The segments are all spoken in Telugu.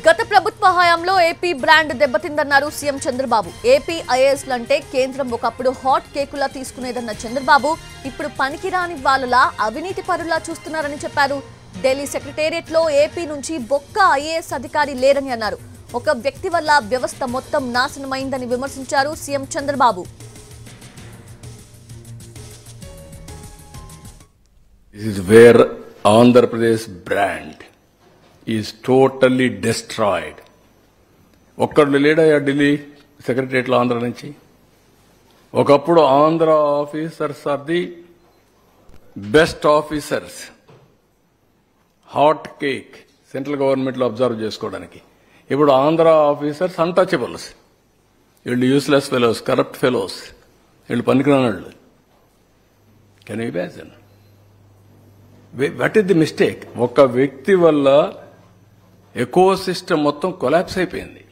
గత ప్రభుత్వ హయాంలో ఏపీ బ్రాండ్ దెబ్బతిందన్నారు సీఎం చంద్రబాబు. ఏపీ ఐఏఎస్లు అంటే కేంద్రం ఒకప్పుడు హాట్ కేకులా తీసుకునేదన్న చంద్రబాబు ఇప్పుడు పనికిరాని వాళ్ళలా అవినీతి పరులా చూస్తున్నారని చెప్పారు. ఢిల్లీ సెక్రటేరియట్ లో ఏపీ నుంచి బొక్క ఐఏఎస్ అధికారి లేరని అన్నారు. ఒక వ్యక్తి వల్ల వ్యవస్థ మొత్తం నాశనమైందని విమర్శించారు CM Chandrababu. This is where Andhra Pradesh brand is totally destroyed. ఒక్కడు లేడయ్యా ఢిల్లీ సెక్రటరియట్లో ఆంధ్ర నుంచి. ఒకప్పుడు Andhra officers are the best officers, hot cake central గవర్నమెంట్లో అబ్జర్వ్ చేసుకోవడానికి. ఇప్పుడు ఆంధ్ర ఆఫీసర్స్ అన్టచబుల్స్. వీళ్ళు యూస్లెస్ ఫెలోస్, కరప్ట్ ఫెలోస్, వీళ్ళు పనికిరాని వాళ్ళు. Can you imagine? What is the mistake? ఒక వ్యక్తి వల్ల ఎకో సిస్టమ్ మొత్తం కొలాప్స్ అయిపోయింది.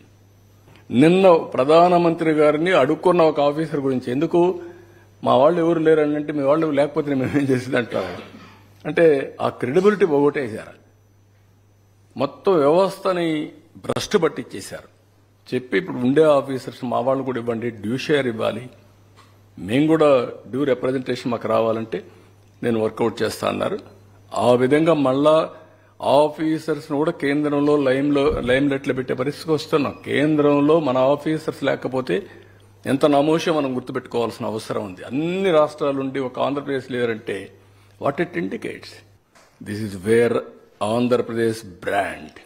నిన్న ప్రధానమంత్రి గారిని అడుక్కున్న ఒక ఆఫీసర్ గురించి, ఎందుకు మా వాళ్ళు ఎవరు లేరని అంటే, మీ వాళ్ళు లేకపోతే మేమేం చేసింది అంటారు. అంటే ఆ క్రెడిబిలిటీ పోగొట్టేశారు. మొత్తం వ్యవస్థని భ్రష్టు పట్టించేశారు. చెప్పి ఇప్పుడు ఉండే ఆఫీసర్స్ మా వాళ్ళు కూడా ఇవ్వండి, డ్యూ షేర్ ఇవ్వాలి, మేము కూడా డ్యూ రిప్రజెంటేషన్ మాకు రావాలంటే నేను వర్కౌట్ చేస్తా అన్నారు. ఆ విధంగా మళ్ళా ఆఫీసర్స్ కూడా కేంద్రంలో లైమ్ లైట్లో పెట్టే పరిస్థితికి వస్తున్నాం. కేంద్రంలో మన ఆఫీసర్స్ లేకపోతే ఎంత నమోషం మనం గుర్తుపెట్టుకోవాల్సిన అవసరం ఉంది. అన్ని రాష్ట్రాల నుండి ఒక ఆంధ్రప్రదేశ్ లేదంటే what it indicates? This is where Andhra Pradesh brand